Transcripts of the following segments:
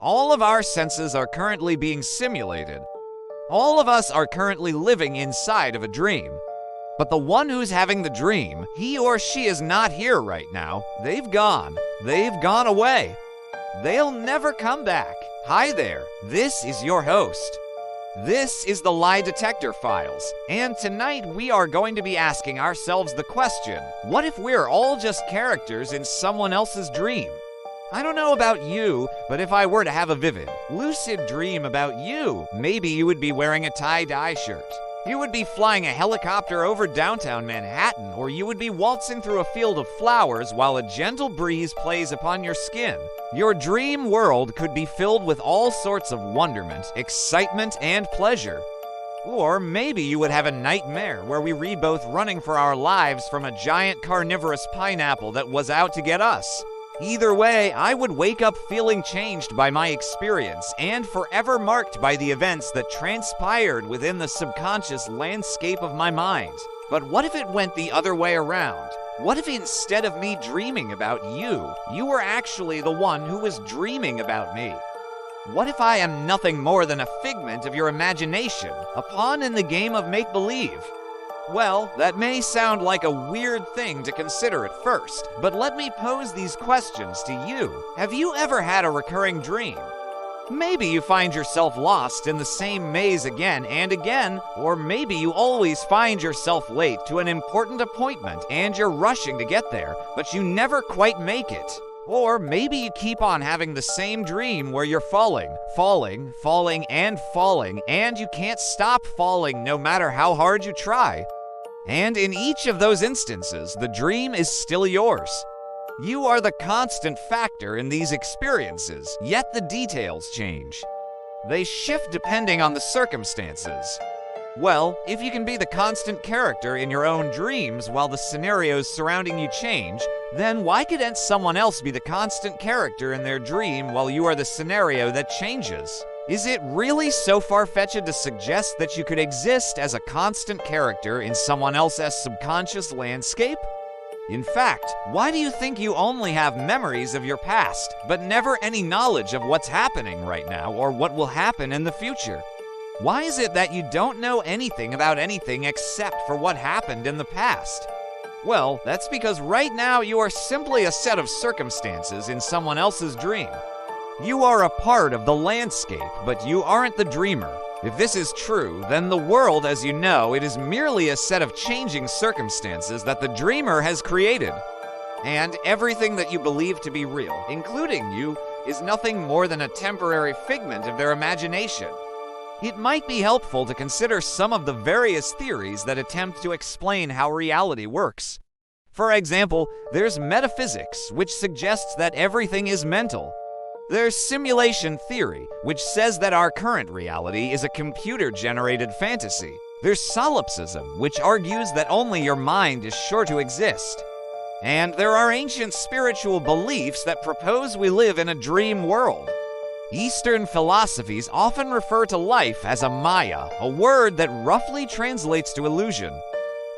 All of our senses are currently being simulated. All of us are currently living inside of a dream. But the one who's having the dream, he or she is not here right now. They've gone. They've gone away. They'll never come back. Hi there, this is your host. This is the Lie Detector Files, and tonight we are going to be asking ourselves the question, what if we're all just characters in someone else's dream? I don't know about you, but if I were to have a vivid, lucid dream about you, maybe you would be wearing a tie-dye shirt. You would be flying a helicopter over downtown Manhattan, or you would be waltzing through a field of flowers while a gentle breeze plays upon your skin. Your dream world could be filled with all sorts of wonderment, excitement, and pleasure. Or maybe you would have a nightmare where we were both running for our lives from a giant carnivorous pineapple that was out to get us. Either way, I would wake up feeling changed by my experience and forever marked by the events that transpired within the subconscious landscape of my mind. But what if it went the other way around? What if instead of me dreaming about you, you were actually the one who was dreaming about me? What if I am nothing more than a figment of your imagination, a pawn in the game of make-believe? Well, that may sound like a weird thing to consider at first, but let me pose these questions to you. Have you ever had a recurring dream? Maybe you find yourself lost in the same maze again and again, or maybe you always find yourself late to an important appointment and you're rushing to get there, but you never quite make it. Or maybe you keep on having the same dream where you're falling, and you can't stop falling no matter how hard you try. And in each of those instances, the dream is still yours. You are the constant factor in these experiences, yet the details change. They shift depending on the circumstances. Well, if you can be the constant character in your own dreams while the scenarios surrounding you change, then why couldn't someone else be the constant character in their dream while you are the scenario that changes? Is it really so far-fetched to suggest that you could exist as a constant character in someone else's subconscious landscape? In fact, why do you think you only have memories of your past, but never any knowledge of what's happening right now or what will happen in the future? Why is it that you don't know anything about anything except for what happened in the past? Well, that's because right now you are simply a set of circumstances in someone else's dream. You are a part of the landscape, but you aren't the dreamer. If this is true, then the world as you know it is merely a set of changing circumstances that the dreamer has created. And everything that you believe to be real, including you, is nothing more than a temporary figment of their imagination. It might be helpful to consider some of the various theories that attempt to explain how reality works. For example, there's metaphysics, which suggests that everything is mental. There's simulation theory, which says that our current reality is a computer-generated fantasy. There's solipsism, which argues that only your mind is sure to exist. And there are ancient spiritual beliefs that propose we live in a dream world. Eastern philosophies often refer to life as a maya, a word that roughly translates to illusion.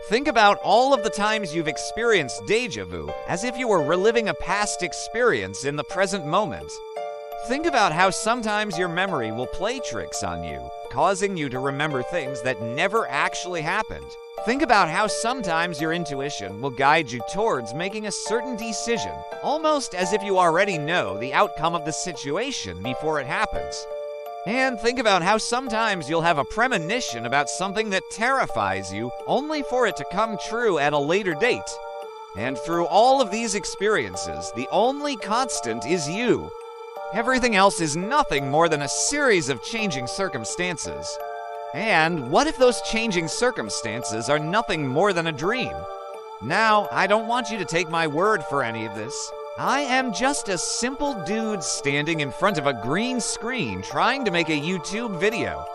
Think about all of the times you've experienced déjà vu, as if you were reliving a past experience in the present moment. Think about how sometimes your memory will play tricks on you, causing you to remember things that never actually happened. Think about how sometimes your intuition will guide you towards making a certain decision, almost as if you already know the outcome of the situation before it happens. And think about how sometimes you'll have a premonition about something that terrifies you, only for it to come true at a later date. And through all of these experiences, the only constant is you. Everything else is nothing more than a series of changing circumstances. And what if those changing circumstances are nothing more than a dream? Now, I don't want you to take my word for any of this. I am just a simple dude standing in front of a green screen trying to make a YouTube video.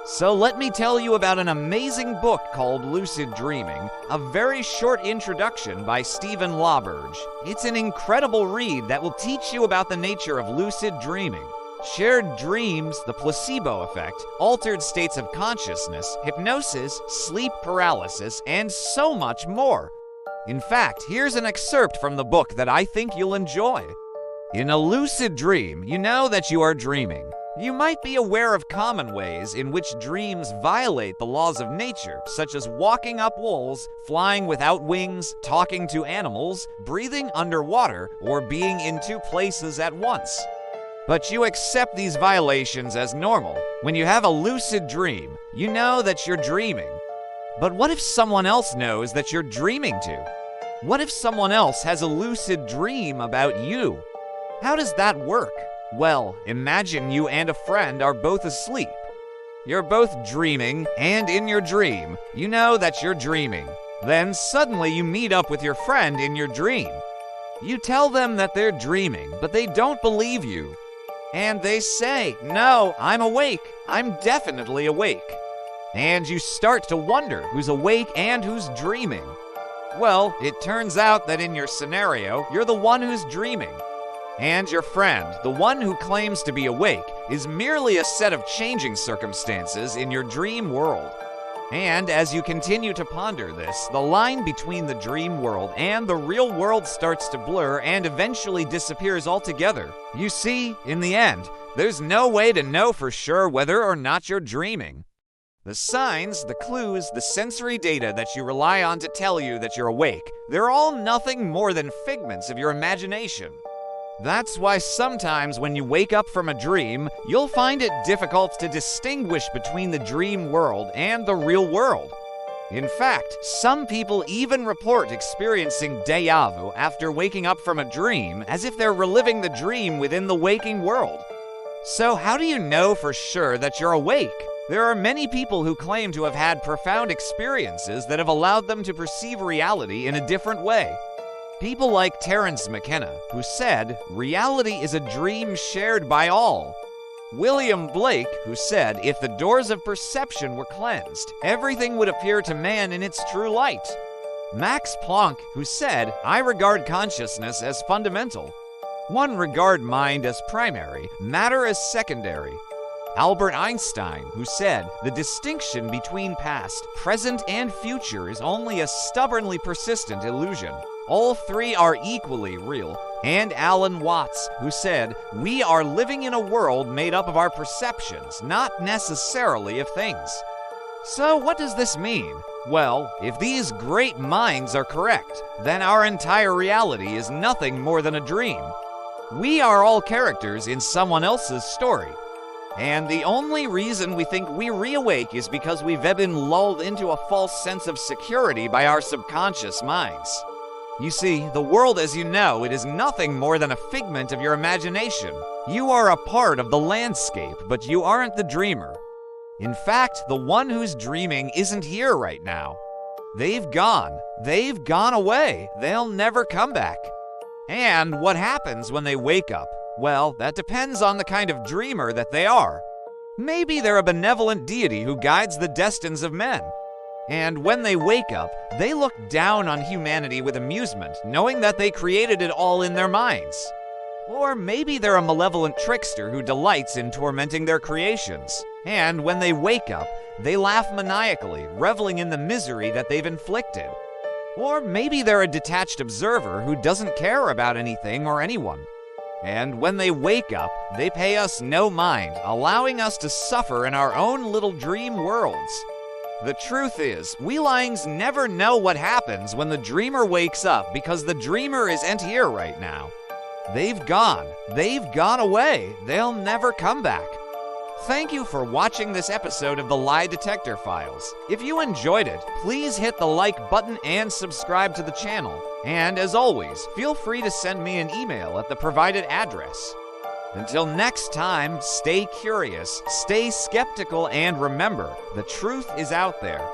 So let me tell you about an amazing book called Lucid Dreaming, a very short introduction by Stephen Lawberge. It's an incredible read that will teach you about the nature of lucid dreaming, shared dreams, the placebo effect, altered states of consciousness, hypnosis, sleep paralysis, and so much more. In fact, here's an excerpt from the book that I think you'll enjoy. In a lucid dream, you know that you are dreaming. You might be aware of common ways in which dreams violate the laws of nature, such as walking up walls, flying without wings, talking to animals, breathing underwater, or being in two places at once. But you accept these violations as normal. When you have a lucid dream, you know that you're dreaming. But what if someone else knows that you're dreaming too? What if someone else has a lucid dream about you? How does that work? Well, imagine you and a friend are both asleep. You're both dreaming, and in your dream, you know that you're dreaming. Then suddenly you meet up with your friend in your dream. You tell them that they're dreaming, but they don't believe you. And they say, "No, I'm awake. I'm definitely awake." And you start to wonder who's awake and who's dreaming. Well, it turns out that in your scenario, you're the one who's dreaming. And your friend, the one who claims to be awake, is merely a set of changing circumstances in your dream world. And as you continue to ponder this, the line between the dream world and the real world starts to blur and eventually disappears altogether. You see, in the end, there's no way to know for sure whether or not you're dreaming. The signs, the clues, the sensory data that you rely on to tell you that you're awake, they're all nothing more than figments of your imagination. That's why sometimes when you wake up from a dream, you'll find it difficult to distinguish between the dream world and the real world. In fact, some people even report experiencing déjà vu after waking up from a dream, as if they're reliving the dream within the waking world. So how do you know for sure that you're awake? There are many people who claim to have had profound experiences that have allowed them to perceive reality in a different way. People like Terence McKenna, who said, "Reality is a dream shared by all." William Blake, who said, "If the doors of perception were cleansed, everything would appear to man in its true light." Max Planck, who said, "I regard consciousness as fundamental. One regard mind as primary, matter as secondary." Albert Einstein, who said, "The distinction between past, present, and future is only a stubbornly persistent illusion. All three are equally real." And Alan Watts, who said, "We are living in a world made up of our perceptions, not necessarily of things." So what does this mean? Well, if these great minds are correct, then our entire reality is nothing more than a dream. We are all characters in someone else's story. And the only reason we think we reawake is because we've been lulled into a false sense of security by our subconscious minds. You see, the world as you know it is nothing more than a figment of your imagination. You are a part of the landscape, but you aren't the dreamer. In fact, the one who's dreaming isn't here right now. They've gone. They've gone away. They'll never come back. And what happens when they wake up? Well, that depends on the kind of dreamer that they are. Maybe they're a benevolent deity who guides the destinies of men. And when they wake up, they look down on humanity with amusement, knowing that they created it all in their minds. Or maybe they're a malevolent trickster who delights in tormenting their creations. And when they wake up, they laugh maniacally, reveling in the misery that they've inflicted. Or maybe they're a detached observer who doesn't care about anything or anyone. And when they wake up, they pay us no mind, allowing us to suffer in our own little dream worlds. The truth is, we lyings never know what happens when the dreamer wakes up because the dreamer isn't here right now. They've gone. They've gone away. They'll never come back. Thank you for watching this episode of the Lie Detector Files. If you enjoyed it, please hit the like button and subscribe to the channel. And as always, feel free to send me an email at the provided address. Until next time, stay curious, stay skeptical, and remember, the truth is out there.